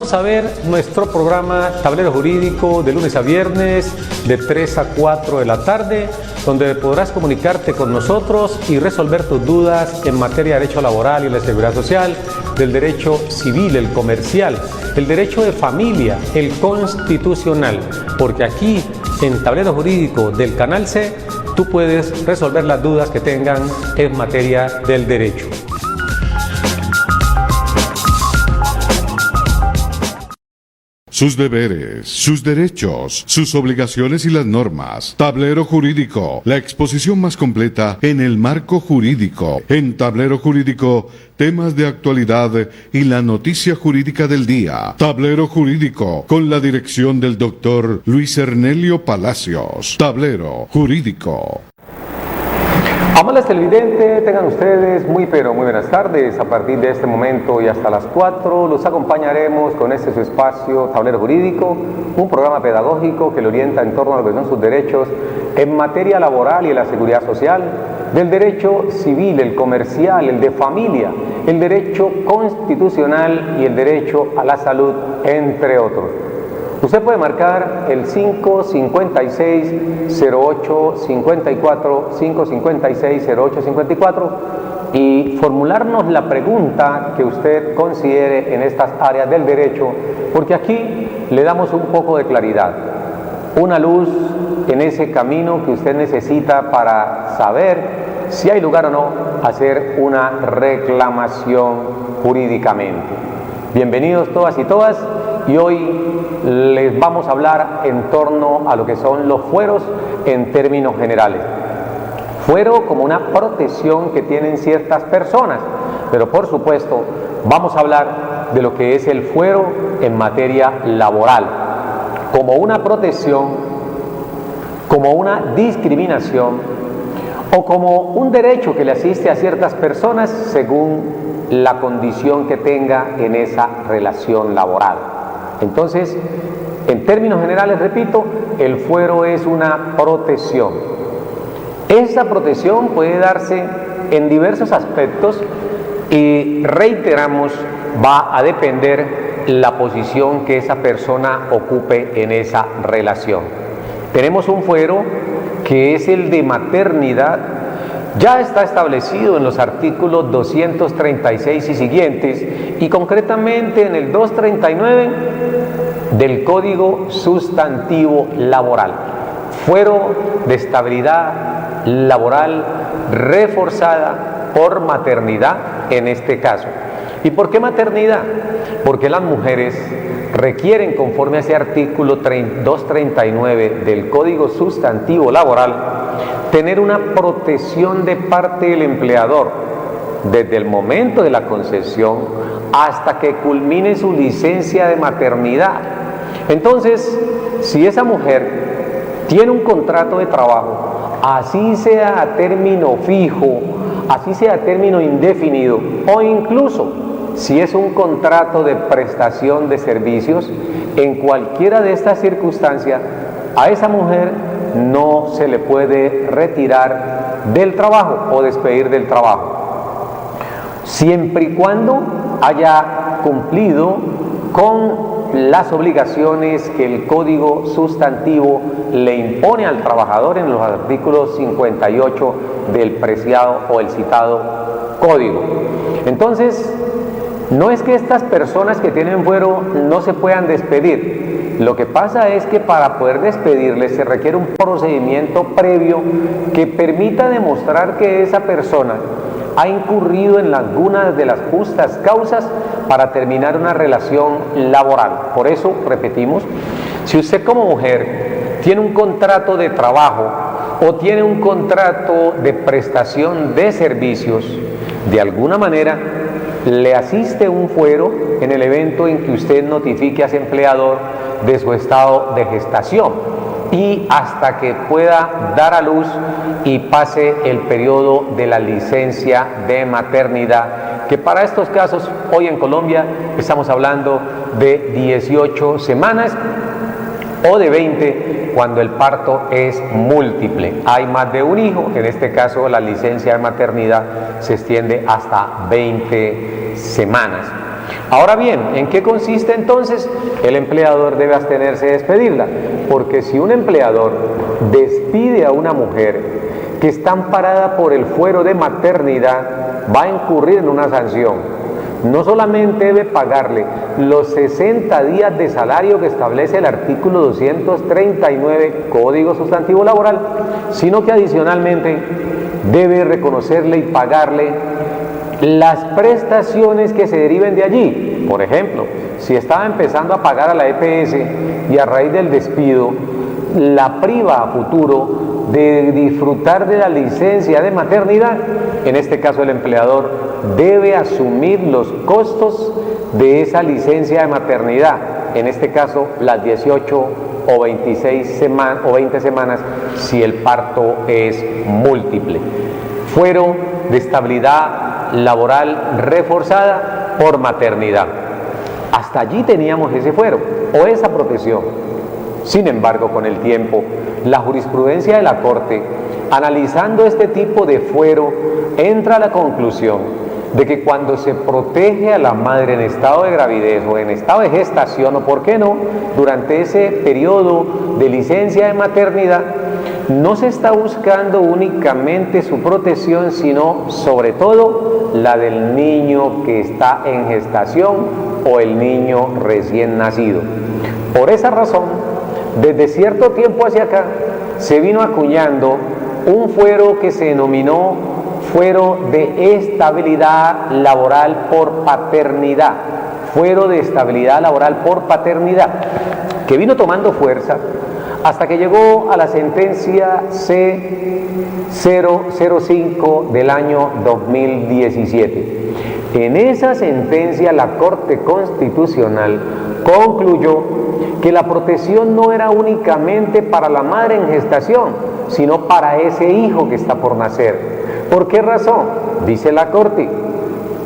Vamos a ver nuestro programa Tablero Jurídico de lunes a viernes de 3 a 4 de la tarde, donde podrás comunicarte con nosotros y resolver tus dudas en materia de derecho laboral y la seguridad social, del derecho civil, el comercial, el derecho de familia, el constitucional, porque aquí en Tablero Jurídico del Canal C tú puedes resolver las dudas que tengan en materia del derecho. Sus deberes, sus derechos, sus obligaciones y las normas. Tablero Jurídico, la exposición más completa en el marco jurídico. En Tablero Jurídico, temas de actualidad y la noticia jurídica del día. Tablero Jurídico, con la dirección del doctor Luis Ernelio Palacios. Tablero Jurídico. Amables televidentes, tengan ustedes muy buenas tardes. A partir de este momento y hasta las 4 los acompañaremos con este su espacio Tablero Jurídico, un programa pedagógico que le orienta en torno a lo que son sus derechos en materia laboral y en la seguridad social, del derecho civil, el comercial, el de familia, el derecho constitucional y el derecho a la salud, entre otros. Usted puede marcar el 556-0854, 556-0854 y formularnos la pregunta que usted considere en estas áreas del derecho, porque aquí le damos un poco de claridad, una luz en ese camino que usted necesita para saber si hay lugar o no a hacer una reclamación jurídicamente. Bienvenidos todas y todas. Y hoy les vamos a hablar en torno a lo que son los fueros en términos generales. Fuero como una protección que tienen ciertas personas, pero por supuesto vamos a hablar de lo que es el fuero en materia laboral, como una protección, como una discriminación o como un derecho que le asiste a ciertas personas según la condición que tenga en esa relación laboral. Entonces, en términos generales, repito, el fuero es una protección. Esa protección puede darse en diversos aspectos y reiteramos, va a depender la posición que esa persona ocupe en esa relación. Tenemos un fuero que es el de maternidad. Ya está establecido en los artículos 236 y siguientes y concretamente en el 239 del Código Sustantivo Laboral. Fuero de estabilidad laboral reforzada por maternidad en este caso. ¿Y por qué maternidad? Porque las mujeres requieren, conforme a ese artículo 239 del Código Sustantivo Laboral, tener una protección de parte del empleador desde el momento de la concepción hasta que culmine su licencia de maternidad. Entonces, si esa mujer tiene un contrato de trabajo, así sea a término fijo, así sea a término indefinido, o incluso si es un contrato de prestación de servicios, en cualquiera de estas circunstancias, a esa mujer no se le puede retirar del trabajo o despedir del trabajo, siempre y cuando haya cumplido con las obligaciones que el Código Sustantivo le impone al trabajador en los artículos 58 del preciado o el citado Código. Entonces, no es que estas personas que tienen fuero no se puedan despedir. Lo que pasa es que para poder despedirles se requiere un procedimiento previo que permita demostrar que esa persona ha incurrido en algunas de las justas causas para terminar una relación laboral. Por eso, repetimos, si usted como mujer tiene un contrato de trabajo o tiene un contrato de prestación de servicios, de alguna manera le asiste un fuero en el evento en que usted notifique a ese empleador de su estado de gestación y hasta que pueda dar a luz y pase el periodo de la licencia de maternidad, que para estos casos hoy en Colombia estamos hablando de 18 semanas o de 20 cuando el parto es múltiple. Hay más de un hijo, en este caso la licencia de maternidad se extiende hasta 20 semanas. Ahora bien, ¿en qué consiste entonces? El empleador debe abstenerse de despedirla, porque si un empleador despide a una mujer que está amparada por el fuero de maternidad, va a incurrir en una sanción. No solamente debe pagarle los 60 días de salario que establece el artículo 239 Código Sustantivo Laboral, sino que adicionalmente debe reconocerle y pagarle las prestaciones que se deriven de allí. Por ejemplo, si estaba empezando a pagar a la EPS y a raíz del despido la priva a futuro de disfrutar de la licencia de maternidad, en este caso el empleador debe asumir los costos de esa licencia de maternidad, en este caso las 18 o 26 semanas o 20 semanas si el parto es múltiple. Fuero de estabilidad laboral reforzada por maternidad. Hasta allí teníamos ese fuero o esa protección. Sin embargo, con el tiempo, la jurisprudencia de la Corte, analizando este tipo de fuero, entra a la conclusión de que cuando se protege a la madre en estado de gravidez o en estado de gestación, o por qué no, durante ese periodo de licencia de maternidad, no se está buscando únicamente su protección, sino sobre todo la del niño que está en gestación o el niño recién nacido. Por esa razón, desde cierto tiempo hacia acá, se vino acuñando un fuero que se denominó fuero de estabilidad laboral por paternidad. Fuero de estabilidad laboral por paternidad, que vino tomando fuerza hasta que llegó a la sentencia C005 del año 2017. En esa sentencia la Corte Constitucional concluyó que la protección no era únicamente para la madre en gestación, sino para ese hijo que está por nacer. ¿Por qué razón? Dice la Corte,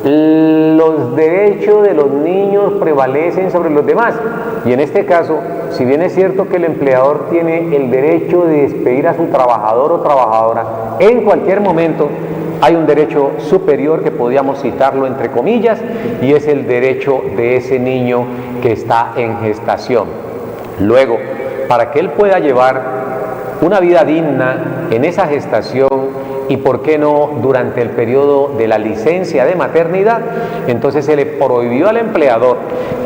los derechos de los niños prevalecen sobre los demás. Y en este caso, si bien es cierto que el empleador tiene el derecho de despedir a su trabajador o trabajadora en cualquier momento, hay un derecho superior que podríamos citarlo entre comillas, y es el derecho de ese niño que está en gestación. Luego, para que él pueda llevar una vida digna en esa gestación y por qué no durante el periodo de la licencia de maternidad, entonces se le prohibió al empleador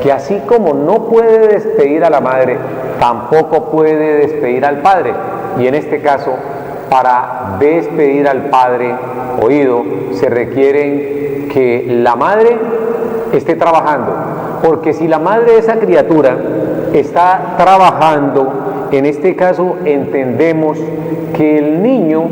que así como no puede despedir a la madre, tampoco puede despedir al padre. Y en este caso, para despedir al padre, oído, se requiere que la madre esté trabajando, porque si la madre de esa criatura está trabajando, en este caso entendemos que el niño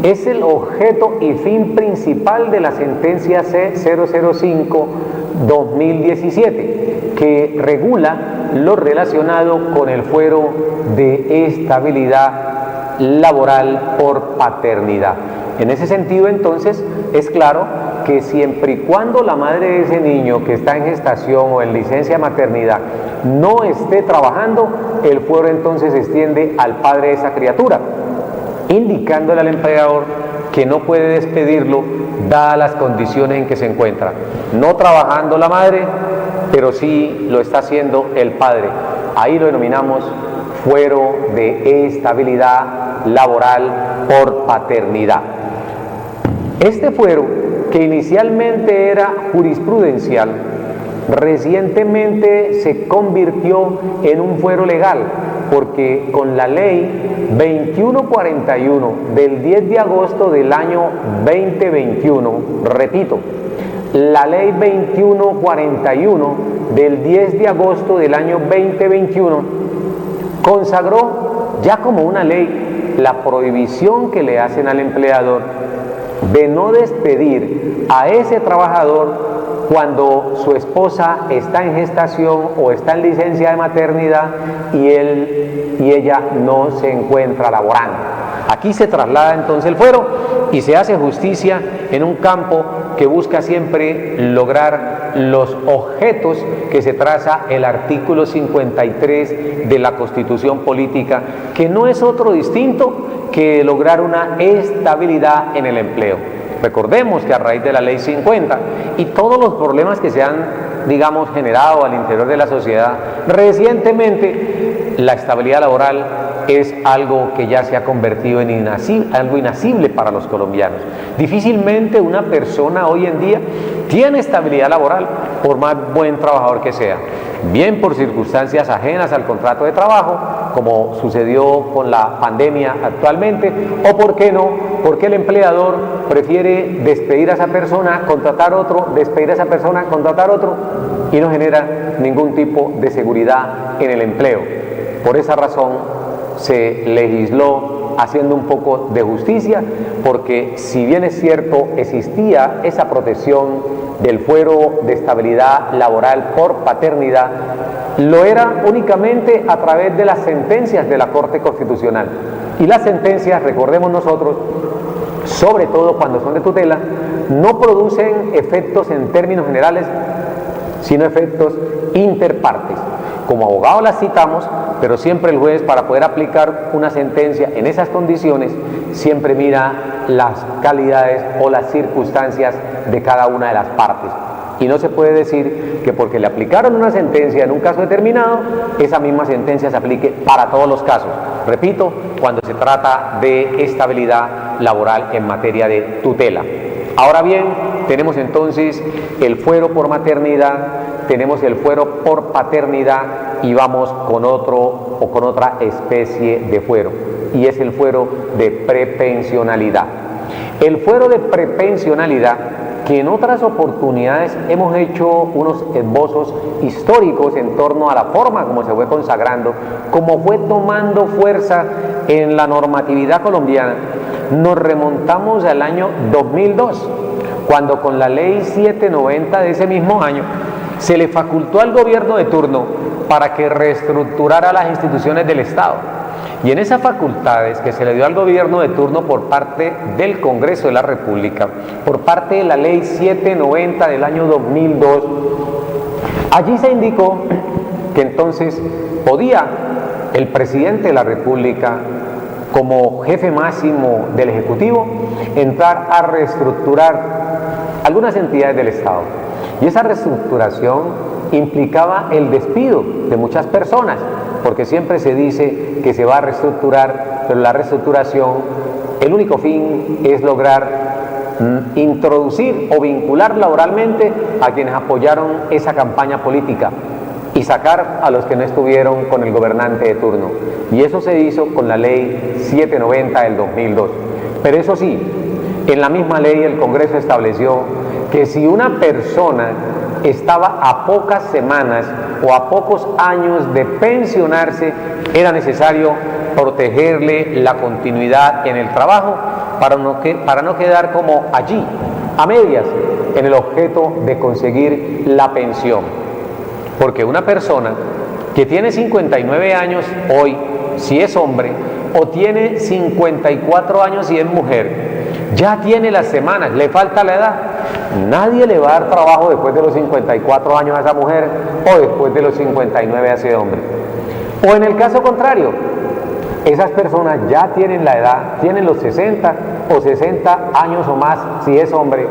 es el objeto y fin principal de la sentencia C005-2017, que regula lo relacionado con el fuero de estabilidad laboral por paternidad. En ese sentido, entonces, es claro que siempre y cuando la madre de ese niño que está en gestación o en licencia de maternidad no esté trabajando, el fuero entonces se extiende al padre de esa criatura, indicándole al empleador que no puede despedirlo dadas las condiciones en que se encuentra. No trabajando la madre, pero sí lo está haciendo el padre. Ahí lo denominamos fuero de estabilidad laboral por paternidad. Este fuero, que inicialmente era jurisprudencial, recientemente se convirtió en un fuero legal, porque con la ley 2141 del 10 de agosto del año 2021, repito, la ley 2141 del 10 de agosto del año 2021 consagró ya como una ley la prohibición que le hacen al empleador de no despedir a ese trabajador cuando su esposa está en gestación o está en licencia de maternidad y él y ella no se encuentra laborando. Aquí se traslada entonces el fuero y se hace justicia en un campo que busca siempre lograr los objetos que se traza el artículo 53 de la Constitución Política, que no es otro distinto que lograr una estabilidad en el empleo. Recordemos que a raíz de la Ley 50 y todos los problemas que se han digamos, generado al interior de la sociedad recientemente, la estabilidad laboral es algo que ya se ha convertido en algo inasible para los colombianos. Difícilmente una persona hoy en día tiene estabilidad laboral, por más buen trabajador que sea, bien por circunstancias ajenas al contrato de trabajo, como sucedió con la pandemia actualmente, o por qué no, porque el empleador prefiere despedir a esa persona, contratar otro, despedir a esa persona, contratar otro, y no genera ningún tipo de seguridad en el empleo. Por esa razón se legisló haciendo un poco de justicia, porque si bien es cierto existía esa protección del fuero de estabilidad laboral por paternidad, lo era únicamente a través de las sentencias de la Corte Constitucional. Y las sentencias, recordemos nosotros, sobre todo cuando son de tutela, no producen efectos en términos generales, sino efectos interpartes. Como abogado las citamos, pero siempre el juez, para poder aplicar una sentencia en esas condiciones, siempre mira las calidades o las circunstancias de cada una de las partes. Y no se puede decir que porque le aplicaron una sentencia en un caso determinado, esa misma sentencia se aplique para todos los casos. Repito, cuando se trata de estabilidad laboral en materia de tutela. Ahora bien, tenemos entonces el fuero por maternidad, tenemos el fuero por paternidad y vamos con otro o con otra especie de fuero, y es el fuero de prepensionalidad. El fuero de prepensionalidad, que en otras oportunidades hemos hecho unos esbozos históricos en torno a la forma como se fue consagrando, como fue tomando fuerza en la normatividad colombiana, nos remontamos al año 2002, cuando con la ley 790 de ese mismo año se le facultó al gobierno de turno para que reestructurara las instituciones del Estado. Y en esas facultades que se le dio al gobierno de turno por parte del Congreso de la República, por parte de la ley 790 del año 2002, allí se indicó que entonces podía el presidente de la República, como jefe máximo del Ejecutivo, entrar a reestructurar algunas entidades del Estado. Y esa reestructuración implicaba el despido de muchas personas, porque siempre se dice que se va a reestructurar, pero la reestructuración, el único fin es lograr introducir o vincular laboralmente a quienes apoyaron esa campaña política y sacar a los que no estuvieron con el gobernante de turno. Y eso se hizo con la ley 790 del 2002. Pero eso sí, en la misma ley el Congreso estableció que si una persona estaba a pocas semanas o a pocos años de pensionarse, era necesario protegerle la continuidad en el trabajo para no quedar como allí, a medias, en el objeto de conseguir la pensión. Porque una persona que tiene 59 años hoy, si es hombre, o tiene 54 años si es mujer, ya tiene las semanas, le falta la edad. Nadie le va a dar trabajo después de los 54 años a esa mujer o después de los 59 a ese hombre. O en el caso contrario, esas personas ya tienen la edad, tienen los 60 o 60 años o más si es hombre,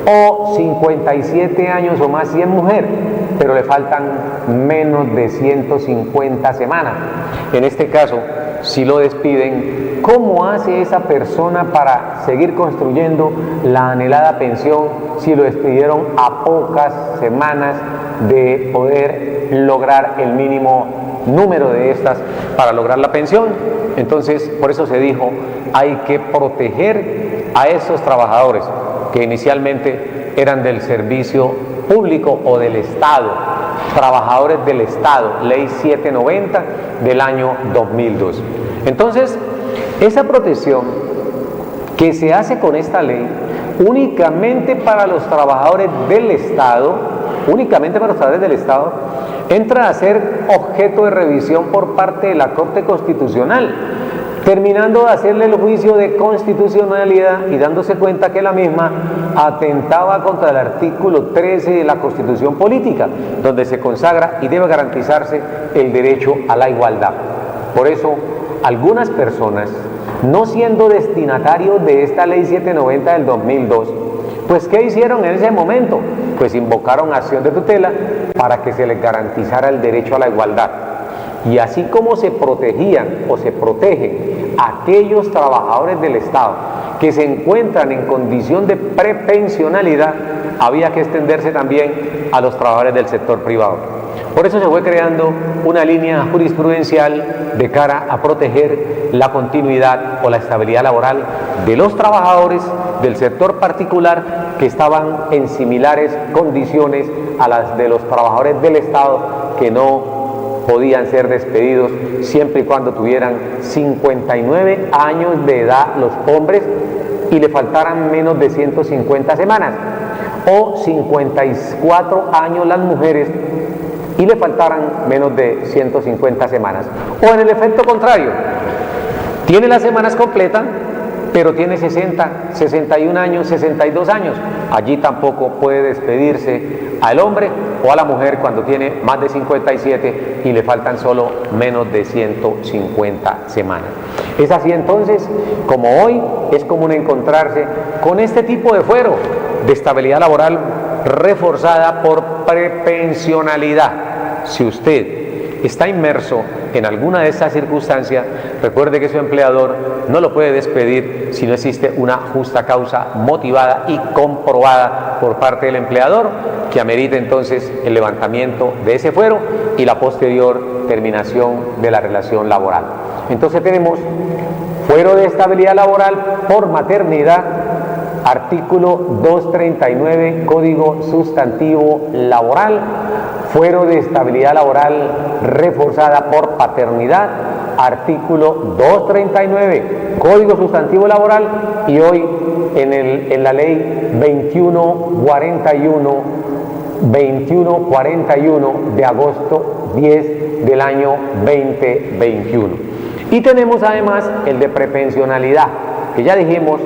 o 57 años o más si es mujer, pero le faltan menos de 150 semanas. En este caso, si lo despiden, ¿cómo hace esa persona para seguir construyendo la anhelada pensión si lo despidieron a pocas semanas de poder lograr el mínimo número de estas para lograr la pensión? Entonces, por eso se dijo, hay que proteger a esos trabajadores que inicialmente eran del servicio público o del Estado, trabajadores del Estado, ley 790 del año 2002. Entonces, esa protección que se hace con esta ley únicamente para los trabajadores del Estado, entra a ser objeto de revisión por parte de la Corte Constitucional, terminando de hacerle el juicio de constitucionalidad y dándose cuenta que la misma atentaba contra el artículo 13 de la Constitución Política, donde se consagra y debe garantizarse el derecho a la igualdad. Por eso, algunas personas, no siendo destinatarios de esta ley 790 del 2002, pues ¿qué hicieron en ese momento? pues invocaron acción de tutela para que se les garantizara el derecho a la igualdad. Y así como se protegían o se protegen aquellos trabajadores del Estado que se encuentran en condición de prepensionalidad, había que extenderse también a los trabajadores del sector privado. Por eso se fue creando una línea jurisprudencial de cara a proteger la continuidad o la estabilidad laboral de los trabajadores del sector particular que estaban en similares condiciones a las de los trabajadores del Estado que no podían ser despedidos siempre y cuando tuvieran 59 años de edad los hombres y le faltaran menos de 150 semanas, o 54 años las mujeres y le faltaran menos de 150 semanas. O en el efecto contrario, tiene las semanas completas, pero tiene 60, 61 años, 62 años. Allí tampoco puede despedirse al hombre o a la mujer cuando tiene más de 57 y le faltan solo menos de 150 semanas. Es así entonces como hoy es común encontrarse con este tipo de fuero de estabilidad laboral reforzada por prepensionalidad. Si usted está inmerso en alguna de estas circunstancias, recuerde que su empleador no lo puede despedir si no existe una justa causa motivada y comprobada por parte del empleador que amerite entonces el levantamiento de ese fuero y la posterior terminación de la relación laboral. Entonces tenemos fuero de estabilidad laboral por maternidad, artículo 239, Código Sustantivo Laboral, fuero de estabilidad laboral reforzada por paternidad, artículo 239, Código Sustantivo Laboral, y hoy en la ley 2141 de agosto 10 del año 2021. Y tenemos además el de prepensionalidad, que ya dijimos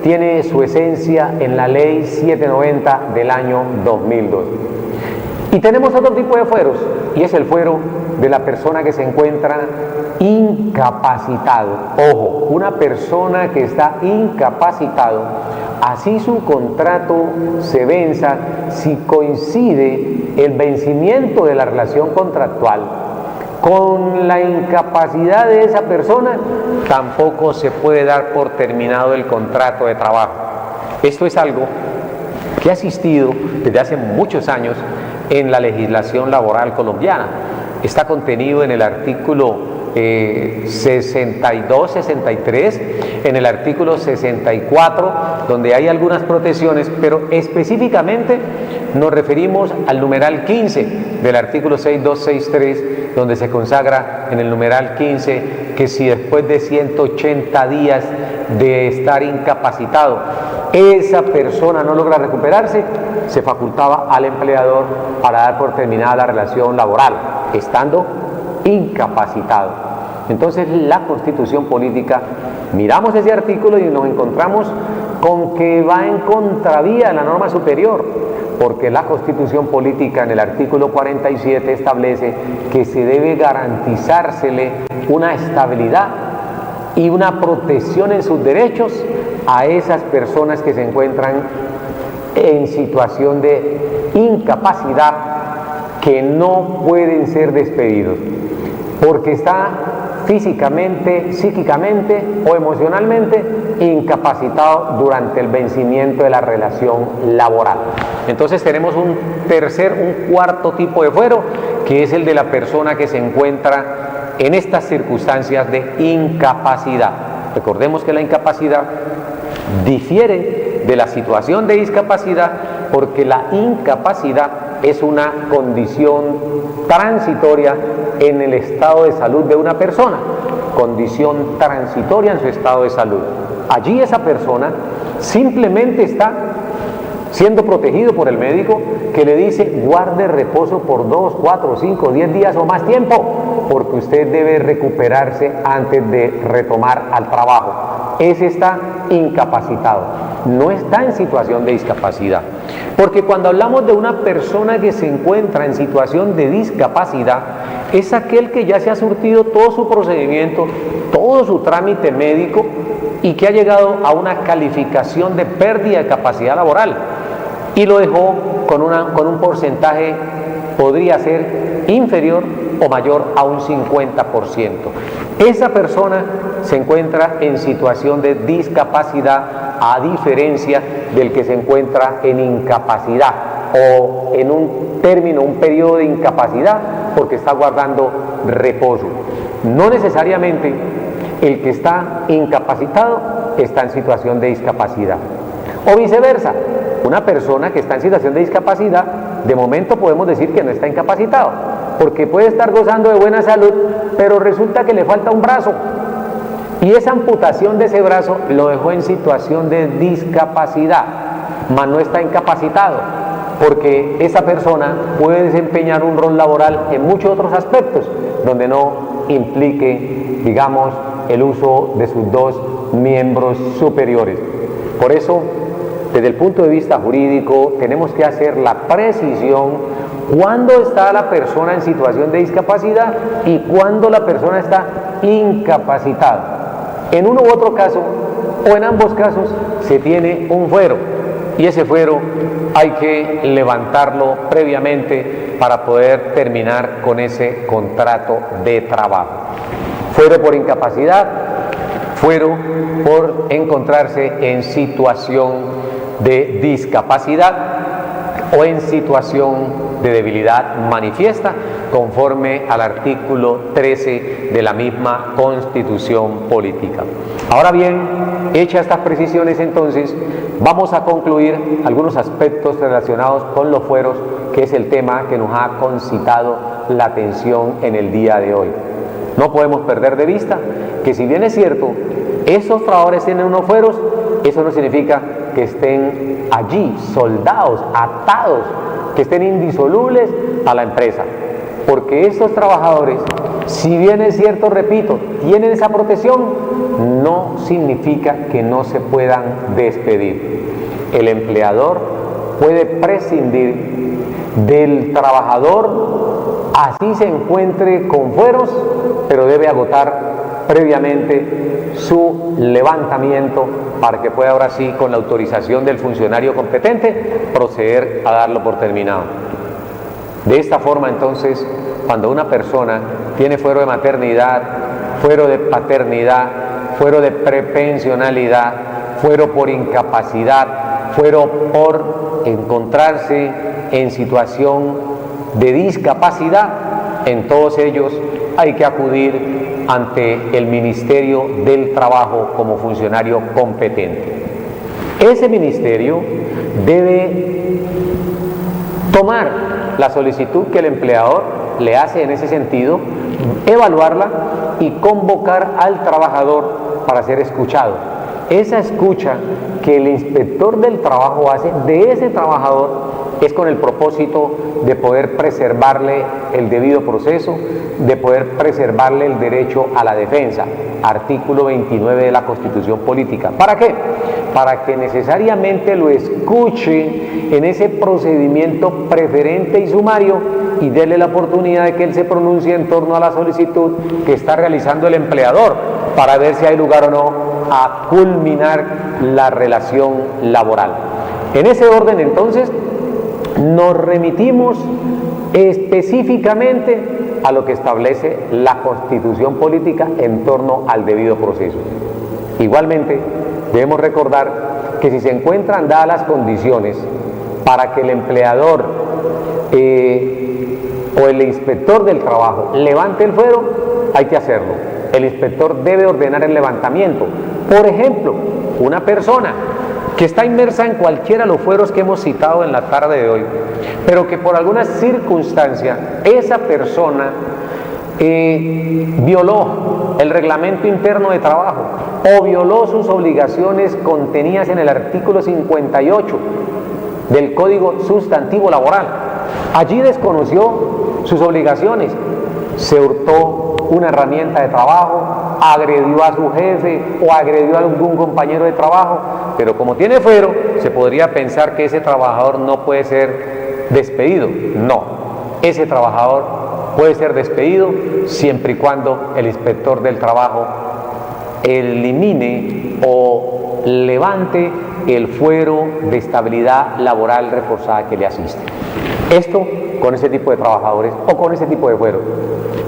tiene su esencia en la ley 790 del año 2002. Y tenemos otro tipo de fueros, y es el fuero de la persona que se encuentra incapacitado. Ojo, una persona que está incapacitado, así su contrato se venza, si coincide el vencimiento de la relación contractual con la incapacidad de esa persona, tampoco se puede dar por terminado el contrato de trabajo. Esto es algo que ha existido desde hace muchos años en la legislación laboral colombiana. Está contenido en el artículo 62, 63, en el artículo 64, donde hay algunas protecciones, pero específicamente nos referimos al numeral 15 del artículo 6263, donde se consagra en el numeral 15 que si después de 180 días de estar incapacitado esa persona no logra recuperarse, se facultaba al empleador para dar por terminada la relación laboral, estando incapacitado. Entonces la Constitución Política, miramos ese artículo y nos encontramos con que va en contravía de la norma superior, porque la Constitución Política en el artículo 47 establece que se debe garantizársele una estabilidad y una protección en sus derechos a esas personas que se encuentran en situación de incapacidad, que no pueden ser despedidos porque está físicamente, psíquicamente o emocionalmente incapacitado durante el vencimiento de la relación laboral. Entonces tenemos un cuarto tipo de fuero, que es el de la persona que se encuentra en estas circunstancias de incapacidad. Recordemos que la incapacidad difiere de la situación de discapacidad, porque la incapacidad es una condición transitoria en el estado de salud de una persona, condición transitoria en su estado de salud. Allí esa persona simplemente está siendo protegido por el médico, que le dice guarde reposo por 2, 4, 5, 10 días o más tiempo, porque usted debe recuperarse antes de retomar al trabajo. Ese está incapacitado, no está en situación de discapacidad. Porque cuando hablamos de una persona que se encuentra en situación de discapacidad, es aquel que ya se ha surtido todo su procedimiento, todo su trámite médico, y que ha llegado a una calificación de pérdida de capacidad laboral, y lo dejó con un porcentaje, podría ser inferior o mayor a un 50%. Esa persona se encuentra en situación de discapacidad, a diferencia del que se encuentra en incapacidad o en un término, un periodo de incapacidad porque está guardando reposo. No necesariamente el que está incapacitado está en situación de discapacidad. O viceversa, una persona que está en situación de discapacidad, de momento podemos decir que no está incapacitado, porque puede estar gozando de buena salud, pero resulta que le falta un brazo. Y esa amputación de ese brazo lo dejó en situación de discapacidad, mas no está incapacitado, porque esa persona puede desempeñar un rol laboral en muchos otros aspectos, donde no implique, digamos, el uso de sus dos miembros superiores. Por eso, desde el punto de vista jurídico, tenemos que hacer la precisión cuándo está la persona en situación de discapacidad y cuándo la persona está incapacitada. En uno u otro caso, o en ambos casos, se tiene un fuero, y ese fuero hay que levantarlo previamente para poder terminar con ese contrato de trabajo. Fuero por incapacidad, fuero por encontrarse en situación de discapacidad o en situación de debilidad manifiesta, conforme al artículo 13 de la misma Constitución Política. Ahora bien, hechas estas precisiones, entonces, vamos a concluir algunos aspectos relacionados con los fueros, que es el tema que nos ha concitado la atención en el día de hoy. No podemos perder de vista que, si bien es cierto, esos trabajadores tienen unos fueros, eso no significa que estén allí soldados, atados, que estén indisolubles a la empresa, porque estos trabajadores, si bien es cierto, repito, tienen esa protección, no significa que no se puedan despedir. El empleador puede prescindir del trabajador, así se encuentre con fueros, pero debe agotar previamente su levantamiento para que pueda ahora sí, con la autorización del funcionario competente, proceder a darlo por terminado. De esta forma, entonces, cuando una persona tiene fuero de maternidad, fuero de paternidad, fuero de prepensionalidad, fuero por incapacidad, fuero por encontrarse en situación de discapacidad, en todos ellos hay que acudir ante el Ministerio del Trabajo como funcionario competente. Ese ministerio debe tomar la solicitud que el empleador le hace en ese sentido, evaluarla y convocar al trabajador para ser escuchado. Esa escucha que el inspector del trabajo hace de ese trabajador es con el propósito de poder preservarle el debido proceso, de poder preservarle el derecho a la defensa, artículo 29 de la Constitución Política. ¿Para qué? Para que necesariamente lo escuche en ese procedimiento preferente y sumario y déle la oportunidad de que él se pronuncie en torno a la solicitud que está realizando el empleador, para ver si hay lugar o no a culminar la relación laboral. En ese orden, entonces, nos remitimos específicamente a lo que establece la Constitución Política en torno al debido proceso. Igualmente, debemos recordar que si se encuentran dadas las condiciones para que el empleador o el inspector del trabajo levante el fuero, hay que hacerlo. El inspector debe ordenar el levantamiento. Por ejemplo, una persona que está inmersa en cualquiera de los fueros que hemos citado en la tarde de hoy, pero que por alguna circunstancia esa persona violó el reglamento interno de trabajo o violó sus obligaciones contenidas en el artículo 58 del Código Sustantivo Laboral. Allí desconoció sus obligaciones, se hurtó una herramienta de trabajo, agredió a su jefe o agredió a algún compañero de trabajo, pero como tiene fuero, se podría pensar que ese trabajador no puede ser despedido. No, ese trabajador puede ser despedido siempre y cuando el inspector del trabajo elimine o levante el fuero de estabilidad laboral reforzada que le asiste. Esto con ese tipo de trabajadores o con ese tipo de fuero.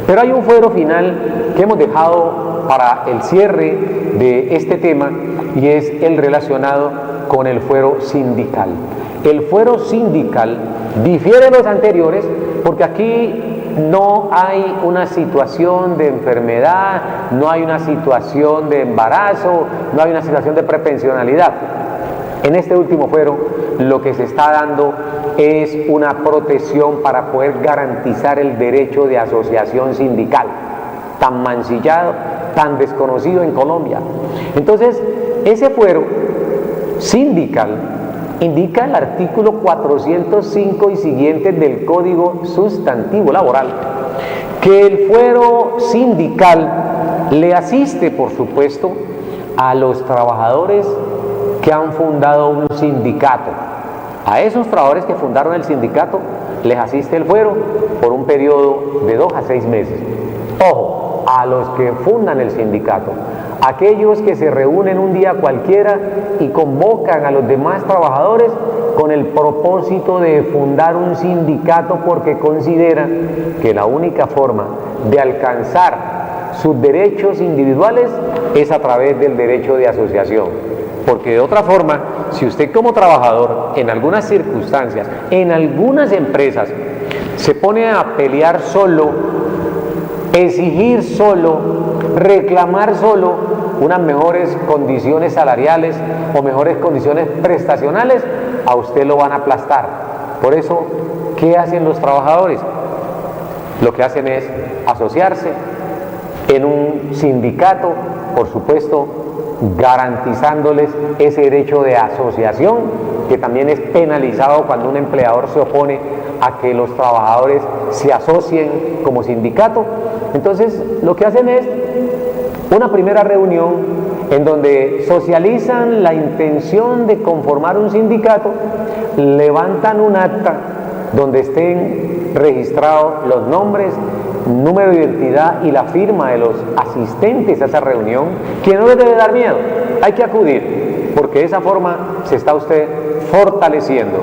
Pero hay un fuero final que hemos dejado para el cierre de este tema y es el relacionado con el fuero sindical. El fuero sindical difiere de los anteriores porque aquí no hay una situación de enfermedad, no hay una situación de embarazo, no hay una situación de prepensionalidad. En este último fuero lo que se está dando es una protección para poder garantizar el derecho de asociación sindical, tan mancillado, tan desconocido en Colombia. Entonces, ese fuero sindical indica el artículo 405 y siguientes del Código Sustantivo Laboral, que el fuero sindical le asiste, por supuesto, a los trabajadores que han fundado un sindicato. A esos trabajadores que fundaron el sindicato les asiste el fuero por un periodo de 2 a 6 meses. Ojo, a los que fundan el sindicato, aquellos que se reúnen un día cualquiera y convocan a los demás trabajadores con el propósito de fundar un sindicato porque consideran que la única forma de alcanzar sus derechos individuales es a través del derecho de asociación. Porque de otra forma, si usted como trabajador, en algunas circunstancias, en algunas empresas, se pone a pelear solo, exigir solo, reclamar solo unas mejores condiciones salariales o mejores condiciones prestacionales, a usted lo van a aplastar. Por eso, ¿qué hacen los trabajadores? Lo que hacen es asociarse en un sindicato, por supuesto, garantizándoles ese derecho de asociación, que también es penalizado cuando un empleador se opone a que los trabajadores se asocien como sindicato. Entonces, lo que hacen es una primera reunión en donde socializan la intención de conformar un sindicato, levantan un acta donde estén registrados los nombres, número de identidad y la firma de los asistentes a esa reunión, que no les debe dar miedo, hay que acudir, porque de esa forma se está usted fortaleciendo.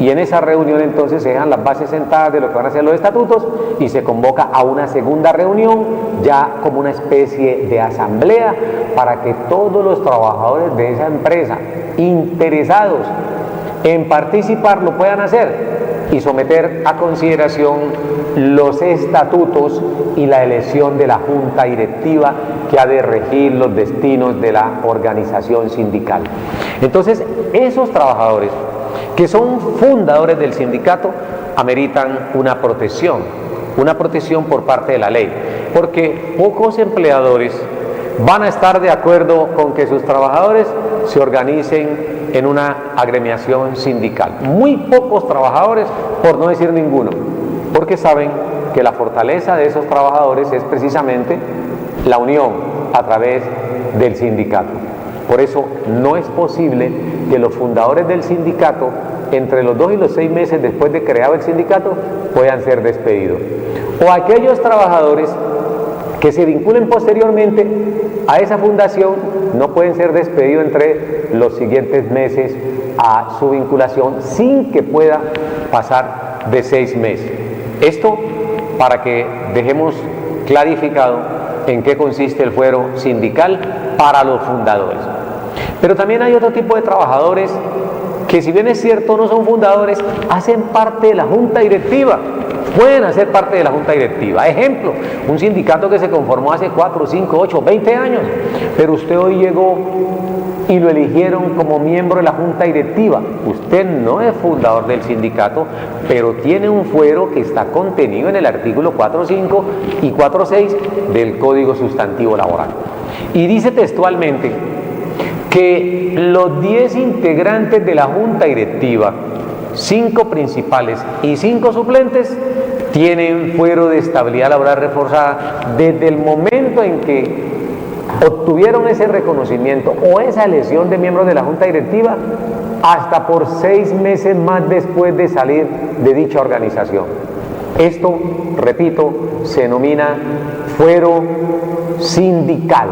Y en esa reunión entonces se dejan las bases sentadas de lo que van a ser los estatutos y se convoca a una segunda reunión, ya como una especie de asamblea, para que todos los trabajadores de esa empresa interesados en participar lo puedan hacer y someter a consideración los estatutos y la elección de la junta directiva que ha de regir los destinos de la organización sindical. Entonces, esos trabajadores que son fundadores del sindicato ameritan una protección por parte de la ley, porque pocos empleadores van a estar de acuerdo con que sus trabajadores se organicen en una agremiación sindical. Muy pocos trabajadores, por no decir ninguno, porque saben que la fortaleza de esos trabajadores es precisamente la unión a través del sindicato. Por eso no es posible que los fundadores del sindicato, entre los 2 y los 6 meses después de creado el sindicato, puedan ser despedidos. O aquellos trabajadores que se vinculen posteriormente a esa fundación no pueden ser despedidos entre los siguientes meses a su vinculación sin que pueda pasar de 6 meses. Esto para que dejemos clarificado en qué consiste el fuero sindical para los fundadores. Pero también hay otro tipo de trabajadores que, si bien es cierto no son fundadores, hacen parte de la junta directiva, pueden hacer parte de la junta directiva. Ejemplo, un sindicato que se conformó hace 4, 5, 8, 20 años, pero usted hoy llegó y lo eligieron como miembro de la junta directiva. Usted no es fundador del sindicato, pero tiene un fuero que está contenido en el artículo 4.5 y 4.6 del Código Sustantivo Laboral. Y dice textualmente que los 10 integrantes de la junta directiva, 5 principales y 5 suplentes, tienen fuero de estabilidad laboral reforzada desde el momento en que obtuvieron ese reconocimiento o esa elección de miembros de la junta directiva hasta por 6 meses más después de salir de dicha organización. Esto, repito, se denomina fuero sindical.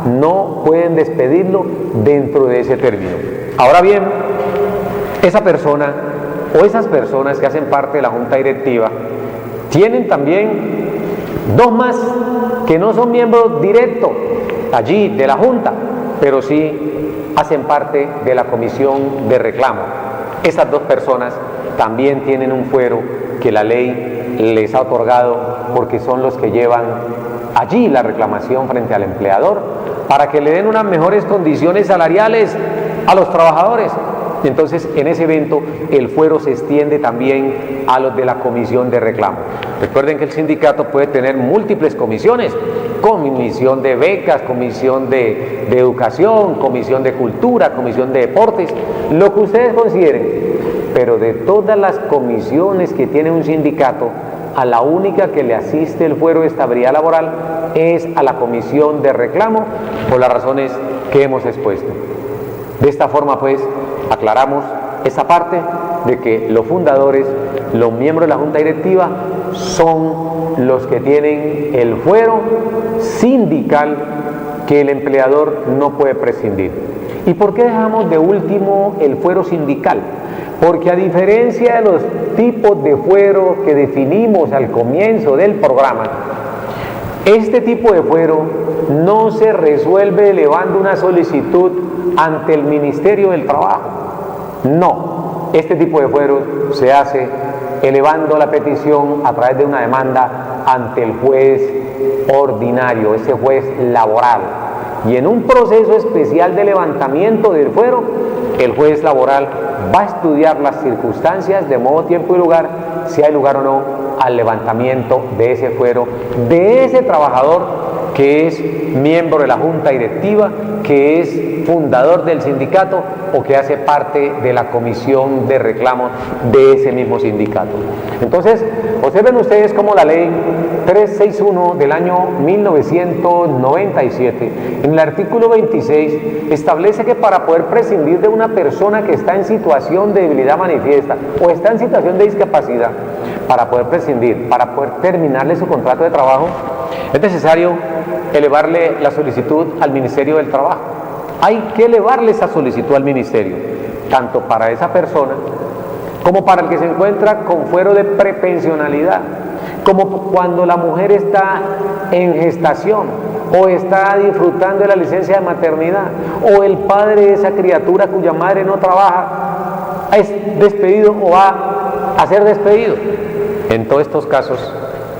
no pueden despedirlo dentro de ese término. Ahora bien, esa persona o esas personas que hacen parte de la junta directiva tienen también dos más que no son miembros directos allí de la junta, pero sí hacen parte de la comisión de reclamo. Esas dos personas también tienen un fuero que la ley les ha otorgado porque son los que llevan allí la reclamación frente al empleador para que le den unas mejores condiciones salariales a los trabajadores. Entonces, en ese evento, el fuero se extiende también a los de la comisión de reclamo. Recuerden que el sindicato puede tener múltiples comisiones: comisión de becas, comisión de educación, comisión de cultura, comisión de deportes, lo que ustedes consideren. Pero de todas las comisiones que tiene un sindicato, a la única que le asiste el fuero de estabilidad laboral es a la comisión de reclamo, por las razones que hemos expuesto. De esta forma, pues, aclaramos esa parte de que los fundadores, los miembros de la junta directiva, son los que tienen el fuero sindical que el empleador no puede prescindir. ¿Y por qué dejamos de último el fuero sindical? Porque a diferencia de los tipos de fuero que definimos al comienzo del programa, este tipo de fuero no se resuelve elevando una solicitud ante el Ministerio del Trabajo. No, este tipo de fuero se hace elevando la petición a través de una demanda ante el juez ordinario, ese juez laboral. Y en un proceso especial de levantamiento del fuero, el juez laboral va a estudiar las circunstancias de modo, tiempo y lugar, si hay lugar o no al levantamiento de ese fuero, de ese trabajador que es miembro de la junta directiva, que es fundador del sindicato o que hace parte de la comisión de reclamo de ese mismo sindicato. Entonces, observen ustedes cómo la ley 361 del año 1997, en el artículo 26, establece que para poder prescindir de una persona que está en situación de debilidad manifiesta o está en situación de discapacidad, para poder prescindir, para poder terminarle su contrato de trabajo, es necesario elevarle la solicitud al Ministerio del Trabajo. Hay que elevarle esa solicitud al Ministerio, tanto para esa persona como para el que se encuentra con fuero de prepensionalidad, como cuando la mujer está en gestación o está disfrutando de la licencia de maternidad, o el padre de esa criatura cuya madre no trabaja es despedido o va a ser despedido. En todos estos casos,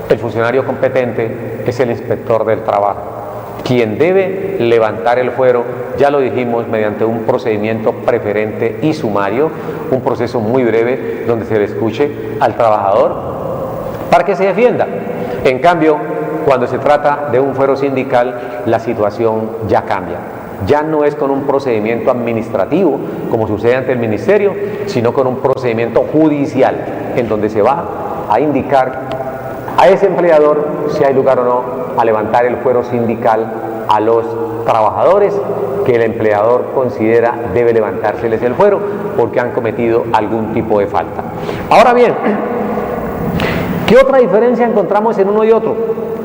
el funcionario competente es el inspector del trabajo, quien debe levantar el fuero, ya lo dijimos, mediante un procedimiento preferente y sumario, un proceso muy breve donde se le escuche al trabajador para que se defienda. En cambio, cuando se trata de un fuero sindical, la situación ya cambia. Ya no es con un procedimiento administrativo, como sucede ante el ministerio, sino con un procedimiento judicial, en donde se va a indicar a ese empleador si hay lugar o no a levantar el fuero sindical a los trabajadores que el empleador considera debe levantárseles el fuero porque han cometido algún tipo de falta. Ahora bien, ¿qué otra diferencia encontramos en uno y otro?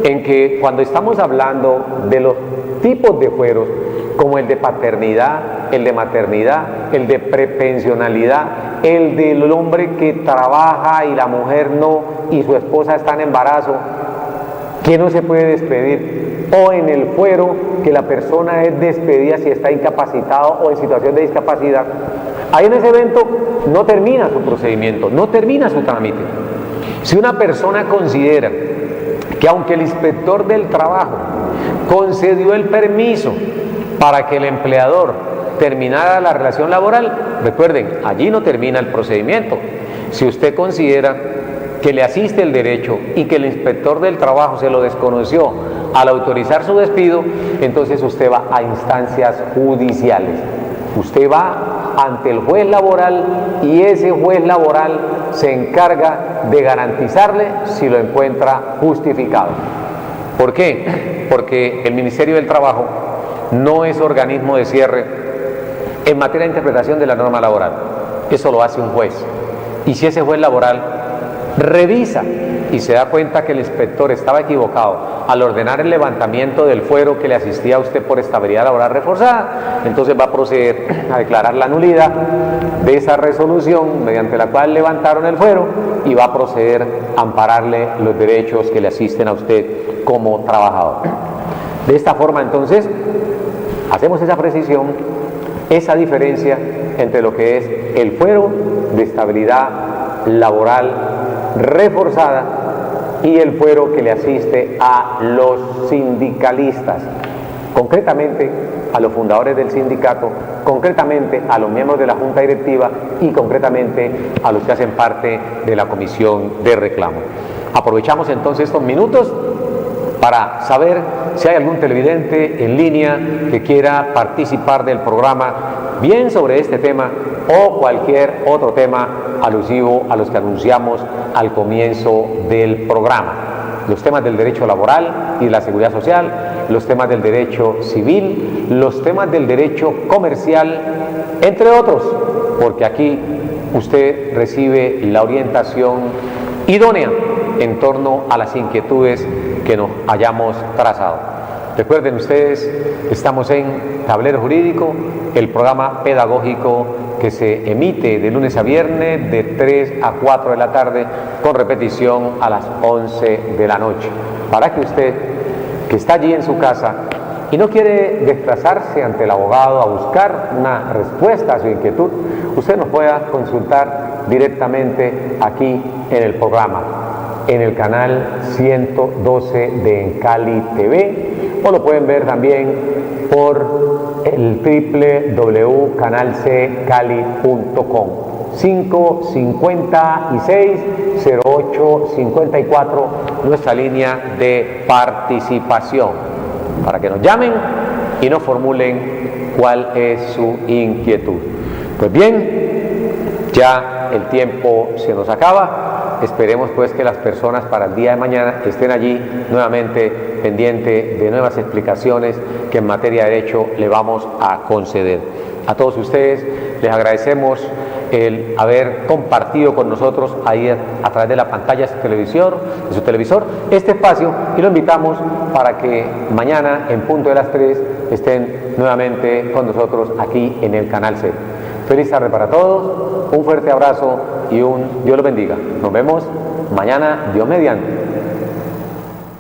En que cuando estamos hablando de los tipos de fueros, como el de paternidad, el de maternidad, el de prepensionalidad, el del hombre que trabaja y la mujer no, y su esposa está en embarazo, que no se puede despedir, o en el fuero que la persona es despedida si está incapacitado o en situación de discapacidad, ahí en ese evento no termina su procedimiento, no termina su trámite. Si una persona considera que aunque el inspector del trabajo concedió el permiso para que el empleador terminara la relación laboral, recuerden, allí no termina el procedimiento. Si usted considera que le asiste el derecho y que el inspector del trabajo se lo desconoció al autorizar su despido, entonces usted va a instancias judiciales. Usted va ante el juez laboral y ese juez laboral se encarga de garantizarle si lo encuentra justificado. ¿Por qué? Porque el Ministerio del Trabajo no es organismo de cierre en materia de interpretación de la norma laboral. Eso lo hace un juez. Y si ese juez laboral revisa y se da cuenta que el inspector estaba equivocado al ordenar el levantamiento del fuero que le asistía a usted por estabilidad laboral reforzada, entonces va a proceder a declarar la nulidad de esa resolución mediante la cual levantaron el fuero y va a proceder a ampararle los derechos que le asisten a usted como trabajador. De esta forma, entonces, hacemos esa precisión, esa diferencia entre lo que es el fuero de estabilidad laboral reforzada y el fuero que le asiste a los sindicalistas, concretamente a los fundadores del sindicato, concretamente a los miembros de la junta directiva y concretamente a los que hacen parte de la comisión de reclamo. Aprovechamos entonces estos minutos para saber si hay algún televidente en línea que quiera participar del programa, bien sobre este tema o cualquier otro tema alusivo a los que anunciamos al comienzo del programa. Los temas del derecho laboral y de la seguridad social, los temas del derecho civil, los temas del derecho comercial, entre otros, porque aquí usted recibe la orientación idónea en torno a las inquietudes que nos hayamos trazado. Recuerden ustedes, estamos en Tablero Jurídico, el programa pedagógico que se emite de lunes a viernes de 3 a 4 de la tarde con repetición a las 11 de la noche, para que usted, que está allí en su casa y no quiere desplazarse ante el abogado a buscar una respuesta a su inquietud, usted nos pueda consultar directamente aquí en el programa, en el canal 112 de Encali TV, o lo pueden ver también por el www.canalccali.com 556-0854, nuestra línea de participación, para que nos llamen y nos formulen cuál es su inquietud. Pues bien, ya el tiempo se nos acaba. Esperemos pues que las personas para el día de mañana estén allí nuevamente pendientes de nuevas explicaciones que en materia de derecho le vamos a conceder. A todos ustedes les agradecemos el haber compartido con nosotros ahí a través de la pantalla de su televisor este espacio, y lo invitamos para que mañana en punto de las 3 estén nuevamente con nosotros aquí en el canal C. Feliz tarde para todos, un fuerte abrazo y un Dios los bendiga. Nos vemos mañana, Dios mediante.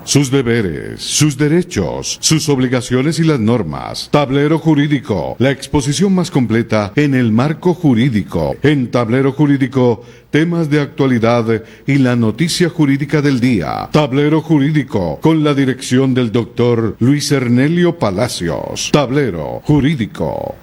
Sus deberes, sus derechos, sus obligaciones y las normas. Tablero Jurídico, la exposición más completa en el marco jurídico. En Tablero Jurídico, temas de actualidad y la noticia jurídica del día. Tablero Jurídico, con la dirección del doctor Luis Ernelio Palacios. Tablero Jurídico.